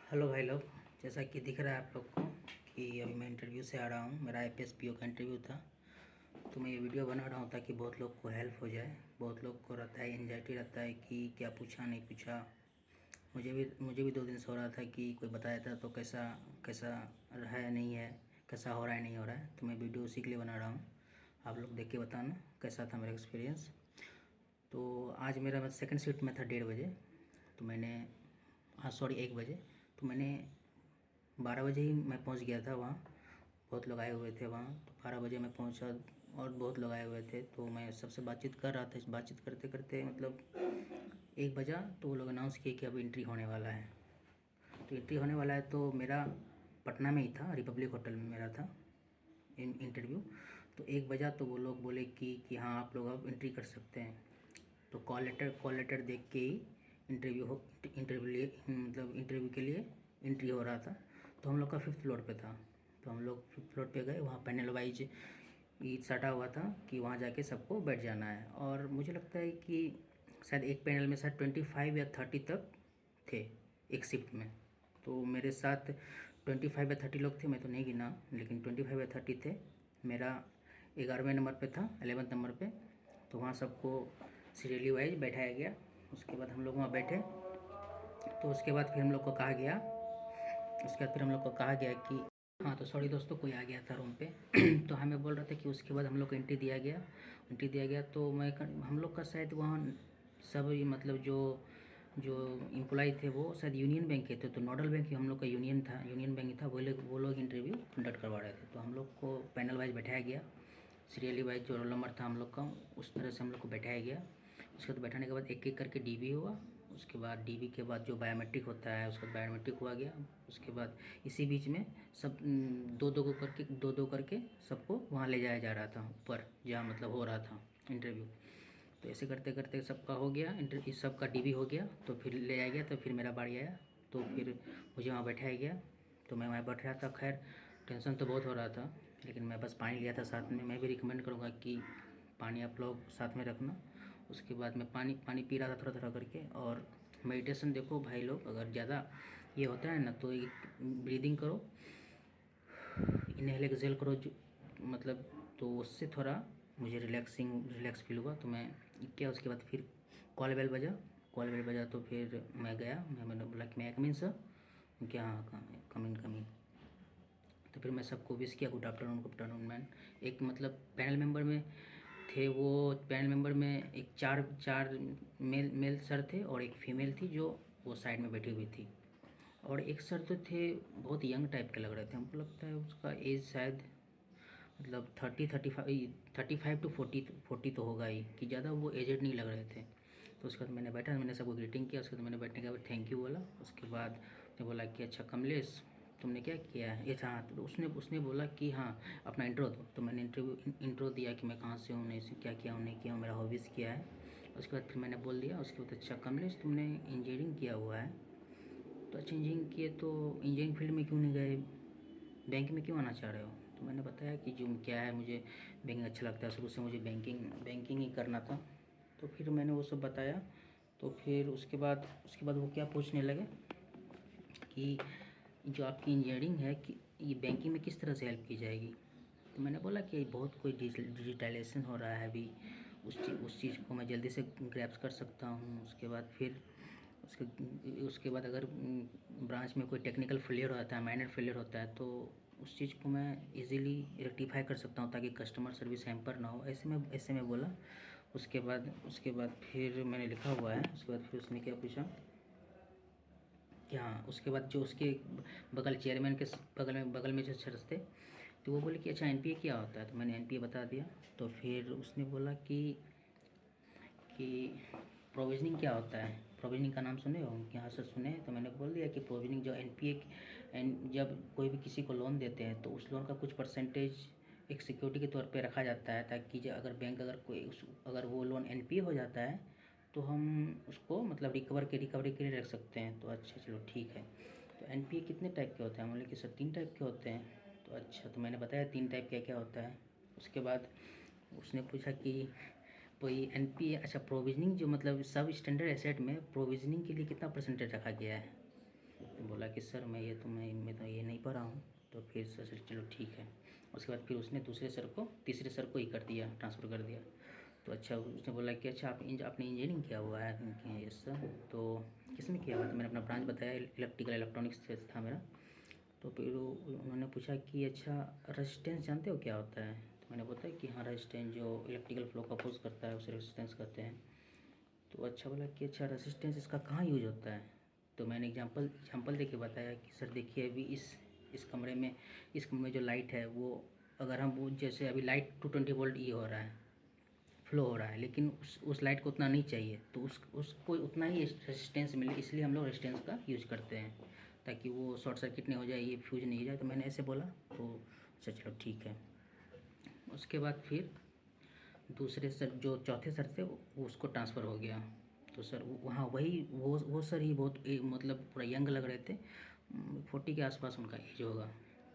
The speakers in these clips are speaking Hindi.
हेलो भाई लोग। जैसा कि दिख रहा है आप लोग को कि अभी मैं इंटरव्यू से आ रहा हूँ। मेरा आईपीएस पीओ का इंटरव्यू था, तो मैं ये वीडियो बना रहा हूँ ताकि बहुत लोग को हेल्प हो जाए। बहुत लोग को रहता है, एंजाइटी रहता है कि क्या पूछा नहीं पूछा। मुझे भी 2 दिन से हो रहा था कि कोई बताया था तो कैसा कैसा है नहीं है, कैसा हो रहा है नहीं हो रहा है। तो मैं वीडियो उसी के लिए बना रहा हूँ, आप लोग देख के बताना कैसा था मेरा एक्सपीरियंस। तो आज मेरा सेकंड शिफ्ट में था 1:30 बजे, तो मैंने हाँ सॉरी 1 बजे। तो मैंने 12 बजे ही मैं पहुंच गया था वहाँ। बहुत लोग आए हुए थे वहाँ, तो 12 बजे मैं पहुंचा और बहुत लोग आए हुए थे। तो मैं सबसे बातचीत कर रहा था। बातचीत करते करते मतलब 1 बजा, तो वो लोग अनाउंस किए कि अब एंट्री होने वाला है। तो एंट्री होने वाला है, तो मेरा पटना में ही था, रिपब्लिक होटल में मेरा था इंटरव्यू। तो 1 बजा तो वो लोग बोले कि हाँ आप लोग अब एंट्री कर सकते हैं। तो कॉल लेटर देख के ही इंटरव्यू के लिए एंट्री हो रहा था। तो हम लोग का 5th फ्लोर पे था। तो हम लोग 5th फ्लोर पे गए, वहाँ पैनल वाइज ही सटा हुआ था कि वहाँ जाके सबको बैठ जाना है। और मुझे लगता है कि शायद एक पैनल में शायद 25 या 30 तक थे एक शिफ्ट में। तो मेरे साथ 25 या 30 लोग थे, मैं तो नहीं गिना, लेकिन 25 या 30 थे। मेरा 11वें नंबर पे था, 11th नंबर पे। तो वहाँ सबको सीरियली वाइज बैठाया गया। उसके बाद हम लोग वहाँ बैठे। तो उसके बाद फिर हम लोग को कहा गया कि हाँ, तो सॉरी दोस्तों, कोई आ गया था रूम पे। तो हमें बोल रहा था कि उसके बाद हम लोग को एंट्री दिया गया। तो हम लोग का शायद वहाँ सब मतलब जो जो एम्प्लॉय थे वो शायद यूनियन बैंक के थे। तो नोडल बैंक ही हम लोग का यूनियन बैंक ही था। वो लोग इंटरव्यू कंडक्ट करवा रहे थे। तो हम लोग को पैनल वाइज बैठाया गया, सीरियली वाइज जो रोल नंबर था हम लोग का उस तरह से हम लोग को बैठाया गया। उसके बाद बैठाने के बाद एक एक करके डीबी हुआ। उसके बाद डीबी के बाद जो बायोमेट्रिक होता है उसके बाद बायोमेट्रिक हुआ गया। उसके बाद इसी बीच में सब दो दो करके सबको वहाँ ले जाया जा रहा था ऊपर, जहाँ मतलब हो रहा था इंटरव्यू। तो ऐसे करते करते सबका हो गया इंटरव्यू, सबका डीबी हो गया। तो फिर ले आया गया। तो फिर मेरा बारी आया, तो फिर मुझे वहाँ बैठाया गया। तो मैं वहाँ बैठ रहा था। खैर टेंशन तो बहुत हो रहा था, लेकिन मैं बस पानी लिया था साथ में। मैं भी रिकमेंड करूँगा कि पानी आप लोग साथ में रखना। उसके बाद मैं पानी पी रहा था थोड़ा थोड़ा करके। और मेडिटेशन देखो भाई लोग, अगर ज़्यादा ये होता है ना तो एक ब्रीदिंग करो, इनहेल एक्सेल करो जो मतलब, तो उससे थोड़ा मुझे रिलैक्स फील हुआ। तो मैं किया। उसके बाद फिर कॉल बेल बजा तो फिर मैं गया। मैंने बोला कि मैं कम इन सर, क्या हाँ कम इन। तो फिर मैं सबको विश किया, गुड आफ्टरनून मैन। एक मतलब पैनल मेंबर में थे, वो पैनल मेंबर में एक चार चार मेल सर थे और एक फीमेल थी जो वो साइड में बैठी हुई थी। और एक सर तो थे, बहुत यंग टाइप के लग रहे थे। हमको लगता है उसका एज शायद मतलब 35 टू 40 तो होगा ही, कि ज़्यादा वो एजेड नहीं लग रहे थे। तो उसके बाद मैंने बैठा, मैंने सबको ग्रीटिंग किया। उसके बाद मैंने बैठने के बाद थैंक यू बोला। उसके बाद उसने बोला कि अच्छा कमलेश तुमने क्या किया है। अच्छा हाँ, तो उसने बोला कि हाँ अपना इंट्रो दो। तो मैंने इंट्रो दिया कि मैं कहाँ से हूँ, नहीं से क्या किया हूँ नहीं किया हूँ, मेरा हॉबीज़ क्या है। उसके बाद फिर मैंने बोल दिया। उसके बाद अच्छा कमलेश तुमने इंजीनियरिंग किया हुआ है, तो अच्छा इंजीनियरिंग किए तो इंजीनियरिंग फील्ड में क्यों नहीं गए, बैंक में क्यों आना चाह रहे हो। तो मैंने बताया कि जो क्या है, मुझे बैंकिंग अच्छा लगता है, शुरू से मुझे बैंकिंग ही करना था। तो फिर मैंने वो सब बताया। तो फिर उसके बाद वो क्या पूछने लगे कि जो आपकी इंजीनियरिंग है कि ये बैंकिंग में किस तरह से हेल्प की जाएगी। तो मैंने बोला कि बहुत कोई डिजिटलाइजेशन हो रहा है अभी, उस चीज़ को मैं जल्दी से ग्रैप्स कर सकता हूँ। उसके बाद फिर उसके बाद अगर ब्रांच में कोई टेक्निकल फेलियर होता है, माइनर फेलियर होता है, तो उस चीज़ को मैं इजीली रेक्टिफाई कर सकता हूँ ताकि कस्टमर सर्विस हैम्पर ना हो। ऐसे में बोला। उसके बाद फिर मैंने लिखा हुआ है। उसके बाद फिर उसने क्या पूछा कि हाँ, उसके बाद जो उसके बगल चेयरमैन के बगल में जो सर थे, तो वो बोले कि अच्छा एनपीए क्या होता है। तो मैंने एनपीए बता दिया। तो फिर उसने बोला कि प्रोविजनिंग क्या होता है, प्रोविजनिंग का नाम सुने हो, यहाँ से सुने। तो मैंने बोल दिया कि प्रोविजनिंग जो एनपीए जब कोई भी किसी को लोन देते हैं तो उस लोन का कुछ परसेंटेज एक सिक्योरिटी के तौर पे रखा जाता है, ताकि अगर बैंक अगर वो लोन एनपीए हो जाता है तो हम उसको मतलब रिकवरी के लिए रख सकते हैं। तो अच्छा चलो ठीक है। तो एनपीए कितने टाइप के होते हैं, बोले कि सर 3 टाइप के होते हैं। तो अच्छा, तो मैंने बताया 3 टाइप क्या क्या होता है। उसके बाद उसने पूछा कि कोई एनपीए, अच्छा प्रोविजनिंग जो मतलब सब स्टैंडर्ड एसेट में प्रोविजनिंग के लिए कितना परसेंटेज रखा गया है। बोला कि सर मैं तो ये नहीं पढ़ा हूँ। तो फिर सर चलो ठीक है। उसके बाद फिर उसने दूसरे सर को तीसरे सर को ही कर दिया, ट्रांसफ़र कर दिया। तो अच्छा उसने बोला कि अच्छा आपने इंजीनियरिंग किया हुआ है? मैंने कहा यस सर। तो किस में किया हुआ है? तो मैंने अपना ब्रांच बताया, इलेक्ट्रिकल इलेक्ट्रॉनिक्स से था मेरा। तो फिर उन्होंने पूछा कि अच्छा रेजिस्टेंस जानते हो क्या होता है? तो मैंने बताया कि हाँ रेजिस्टेंस जो इलेक्ट्रिकल फ्लो को अपोज करता है उसे रेजिस्टेंस कहते हैं। तो अच्छा बोला कि अच्छा रेजिस्टेंस इसका कहाँ यूज होता है? तो मैंने एग्जांपल दे के बताया कि सर देखिए अभी इस कमरे में जो लाइट है वो, अगर हम वो जैसे अभी लाइट 220 वोल्ट ये हो रहा है, फ्लो हो रहा है, लेकिन उस लाइट को उतना नहीं चाहिए, तो उसको उतना ही रेजिस्टेंस मिले, इसलिए हम लोग रेजिस्टेंस का यूज करते हैं ताकि वो शॉर्ट सर्किट नहीं हो जाए, ये फ्यूज नहीं हो जाए। तो मैंने ऐसे बोला। तो अच्छा चलो ठीक है। उसके बाद फिर दूसरे सर जो चौथे सर थे वो उसको ट्रांसफ़र हो गया। तो सर वहाँ वही वो सर ही बहुत मतलब पूरा यंग लग रहे थे, 40 के आसपास उनका एज होगा।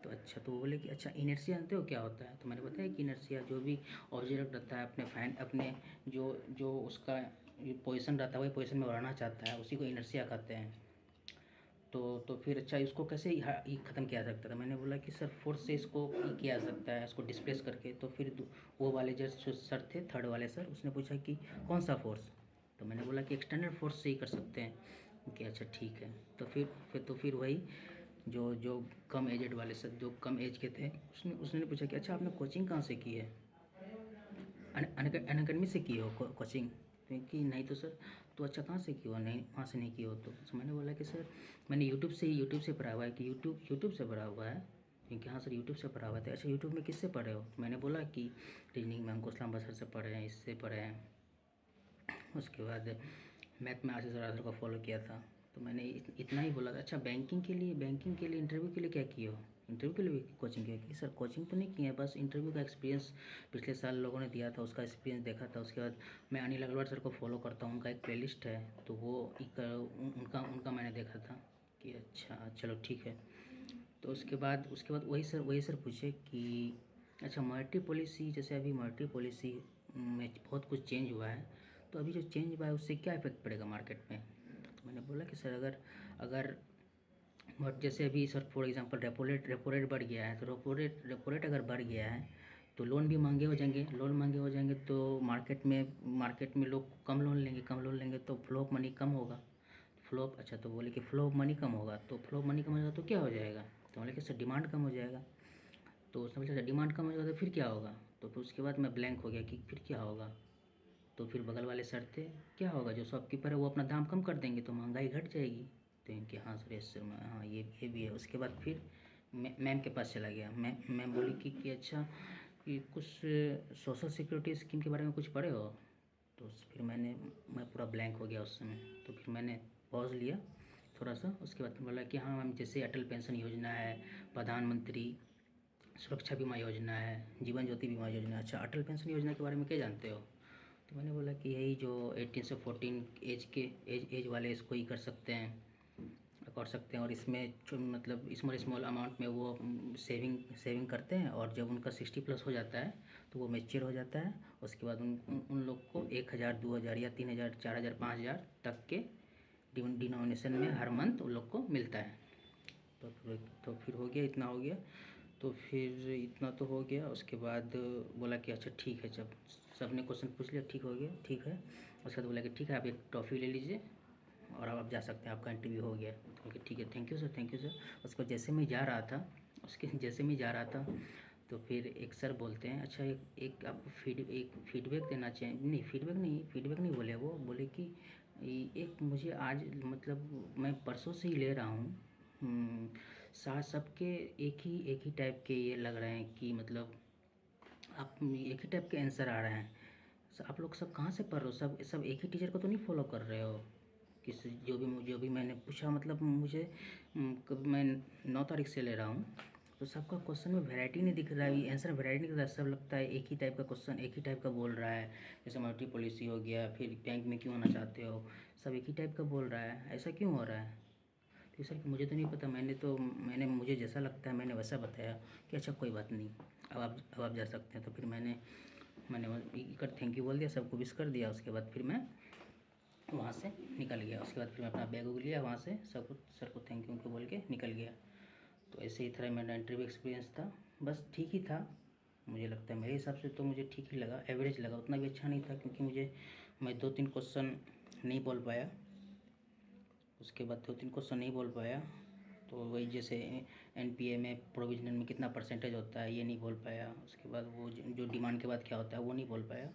तो अच्छा तो वो बोले कि अच्छा इनर्शिया जानते हो क्या होता है? तो मैंने बताया कि इनर्शिया जो भी ऑब्जेक्ट रहता है अपने जो जो उसका पोजीशन रहता है वही पोजीशन में रहना चाहता है, उसी को इनर्शिया कहते हैं। तो फिर अच्छा इसको कैसे ये ख़त्म किया जा सकता था? मैंने बोला कि सर फोर्स से इसको ये किया जा सकता है, इसको डिस्प्लेस करके। तो फिर वो वाले जो सर थे, थर्ड वाले सर, उसने पूछा कि कौन सा फोर्स? तो मैंने बोला कि एक्सटर्नल फोर्स से ही कर सकते हैं। कि अच्छा ठीक है। तो फिर वही जो कम एजेड वाले सर, जो कम एज के थे, उसने उसने पूछा कि अच्छा आपने कोचिंग कहाँ से की है? अनअकैडमी से की हो कोचिंग? क्योंकि नहीं तो सर। तो अच्छा कहाँ से की हो? नहीं वहाँ से नहीं की हो। तो मैंने बोला कि सर मैंने यूट्यूब से पढ़ा हुआ है। कि यूट्यूब से पढ़ा हुआ है? क्योंकि हाँ सर यूट्यूब से पढ़ा हुआ था। अच्छा यूट्यूब में किससे पढ़े हो? मैंने बोला कि रीजनिंग में अंकुश लांबा सर से पढ़े हैं, इससे पढ़े हैं। उसके बाद मैथ में आशीष सर को फॉलो किया था। तो मैंने इतना ही बोला था। अच्छा बैंकिंग के लिए इंटरव्यू के लिए क्या किए हो? इंटरव्यू के लिए भी कोचिंग किया? कि सर कोचिंग तो नहीं किए हैं, बस इंटरव्यू का एक्सपीरियंस पिछले साल लोगों ने दिया था, उसका एक्सपीरियंस देखा था। उसके बाद मैं अनिल अग्रवाल सर को फॉलो करता हूँ, उनका एक प्लेलिस्ट है, तो वो उनका मैंने देखा था। कि अच्छा चलो ठीक है। तो उसके बाद वही सर पूछे कि अच्छा मॉनेटरी पॉलिसी, जैसे अभी मॉनेटरी पॉलिसी में बहुत कुछ चेंज हुआ है, तो अभी जो चेंज हुआ है उससे क्या इफेक्ट पड़ेगा मार्केट में? तो मैंने बोला कि सर अगर बट जैसे अभी sir for example repo rate बढ़ गया है, तो रेपो रेट अगर बढ़ गया है तो लोन भी महंगे हो जाएंगे। तो मार्केट में लोग कम लोन लेंगे तो फ्लो ऑफ मनी कम होगा। अच्छा तो बोले कि फ्लो ऑफ मनी कम होगा, तो क्या हो जाएगा? तो बोले कि सर डिमांड कम हो जाएगा। तो उसने बोला डिमांड कम हो जाएगा तो फिर क्या होगा? तो फिर उसके बाद मैं ब्लैंक हो गया कि फिर क्या होगा। तो फिर बगल वाले सर थे, क्या होगा, जो शॉपकीपर है वो अपना दाम कम कर देंगे तो महंगाई घट जाएगी। तो इनके हाँ सर यस सर, हाँ ये भी है। उसके बाद फिर मैम के पास चला गया। मैम बोली कि अच्छा कि कुछ सोशल सिक्योरिटी स्कीम के बारे में कुछ पढ़े हो? तो फिर मैं पूरा ब्लैंक हो गया उस समय। तो फिर मैंने पॉज लिया थोड़ा सा। उसके बाद बोला कि हाँ मैम, जैसे अटल पेंशन योजना है, प्रधानमंत्री सुरक्षा बीमा योजना है, जीवन ज्योति बीमा योजना। अच्छा अटल पेंशन योजना के बारे में क्या जानते हो? तो मैंने बोला कि यही जो 18 से 14 एज वाले इसको ही कर सकते हैं। और इसमें जो मतलब स्मॉल अमाउंट में वो सेविंग करते हैं, और जब उनका 60 प्लस हो जाता है तो वो मैच्योर हो जाता है। उसके बाद उन लोग को 1,000 2,000 या 3,000 4,000 5,000 तक के डिनोमिनेशन में हर मंथ उन लोग को मिलता है। तो फिर हो गया, इतना हो गया। तो फिर इतना तो हो गया। उसके बाद बोला कि अच्छा ठीक है, जब सब ने क्वेश्चन पूछ लिया, ठीक हो गया, ठीक है। उसके बाद बोला कि ठीक है आप एक ट्रॉफ़ी ले लीजिए और अब आप जा सकते हैं, आपका इंटरव्यू हो गया। तो बोला कि ठीक है, thank you sir, thank you sir. उसको जैसे मैं जा रहा था तो फिर एक सर बोलते हैं अच्छा एक आप फीडबैक देना चाहिए। नहीं फीडबैक नहीं बोले, वो बोले कि एक मुझे आज मतलब मैं परसों से ही ले रहा हूँ, सबके एक ही टाइप के ये लग रहे हैं कि मतलब आप एक ही टाइप के आंसर आ रहे हैं। आप लोग सब कहाँ से पढ़ रहे हो? सब एक ही टीचर को तो नहीं फॉलो कर रहे हो? किसी जो भी मैंने पूछा, मतलब मुझे मैं 9 तारीख से ले रहा हूँ, तो सबका क्वेश्चन में वैरायटी नहीं दिख रहा है, ये आंसर वैरायटी नहीं दिख रहा है। सब लगता है एक ही टाइप का क्वेश्चन, एक ही टाइप का बोल रहा है। जैसे मॉनेटरी पॉलिसी हो गया, फिर बैंक में क्यों होना चाहते हो, सब एक ही टाइप का बोल रहा है, ऐसा क्यों हो रहा है? तो सर मुझे तो नहीं पता, मुझे जैसा लगता है मैंने वैसा बताया कि अच्छा कोई बात नहीं, अब आप जा सकते हैं। तो फिर मैंने कर थैंक यू बोल दिया, सबको विश कर दिया। उसके बाद फिर मैं वहाँ से निकल गया। उसके बाद फिर मैं अपना बैग उग लिया वहाँ से, सब कुछ सर को थैंक यू बोल के निकल गया। तो ऐसे ही तरह मेरा इंटरव्यू एक्सपीरियंस था, बस ठीक ही था मुझे लगता है। मेरे हिसाब से तो मुझे ठीक ही लगा, एवरेज लगा, उतना भी अच्छा नहीं था क्योंकि मैं 2-3 क्वेश्चन नहीं बोल पाया। उसके बाद 2-3 क्वेश्चन नहीं बोल पाया, तो वही जैसे एनपीए में प्रोविजनल में कितना परसेंटेज होता है ये नहीं बोल पाया। उसके बाद वो जो डिमांड के बाद क्या होता है वो नहीं बोल पाया।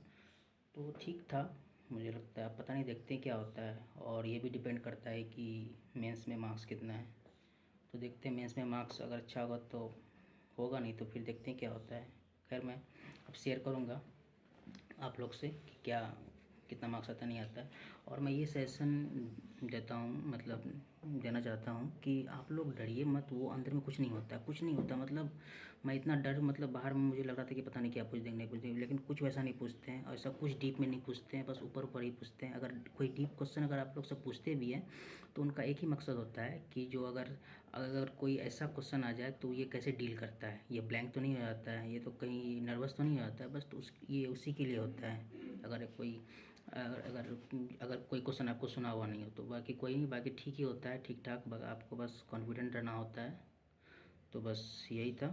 तो ठीक था मुझे लगता है। पता नहीं, देखते हैं क्या होता है। और ये भी डिपेंड करता है कि मेंस में मार्क्स कितना है। तो देखते हैं मेंस में मार्क्स अगर अच्छा होगा तो होगा, नहीं तो फिर देखते हैं क्या होता है। खैर मैं अब शेयर करूँगा आप लोग से कि क्या कितना मार्क्स आता नहीं आता है। और मैं ये सजेशन देता हूँ, मतलब देना चाहता हूँ कि आप लोग डरिए मत, वो अंदर में कुछ नहीं होता, कुछ नहीं होता। मतलब मैं इतना डर, मतलब बाहर में मुझे लग रहा था कि पता नहीं क्या पूछ देंगे नहीं पूछ देंगे, लेकिन कुछ वैसा नहीं पूछते हैं। ऐसा कुछ डीप में नहीं पूछते हैं, बस ऊपर ऊपर ही पूछते हैं। अगर कोई डीप क्वेश्चन अगर आप लोग से पूछते भी हैं तो उनका एक ही मकसद होता है कि जो अगर अगर कोई ऐसा क्वेश्चन आ जाए तो ये कैसे डील करता है, ये ब्लैंक तो नहीं हो जाता है, ये तो कहीं नर्वस तो नहीं हो जाता है, बस तो ये उसी के लिए होता है। अगर कोई अगर अगर अगर कोई क्वेश्चन आपको सुना हुआ नहीं हो तो बाकी कोई नहीं, बाकी ठीक ही होता है, ठीक ठाक। आपको बस कॉन्फिडेंट रहना होता है। तो बस यही था।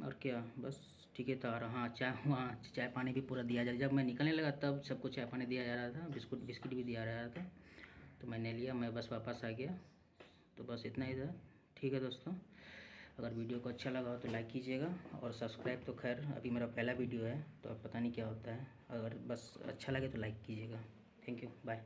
और क्या, बस ठीक है था। और हाँ, चाय वहाँ चाय पानी भी पूरा दिया जा रहा, जब मैं निकलने लगा तब सबको चाय पानी दिया जा रहा था, बिस्किट भी दिया जा रहा था। तो मैंने लिया, मैं बस वापस आ गया। तो बस इतना ही था। ठीक है दोस्तों, अगर वीडियो को अच्छा लगा हो तो लाइक कीजिएगा, और सब्सक्राइब तो खैर अभी मेरा पहला वीडियो है तो अब पता नहीं क्या होता है। अगर बस अच्छा लगे तो लाइक कीजिएगा। Thank you, bye.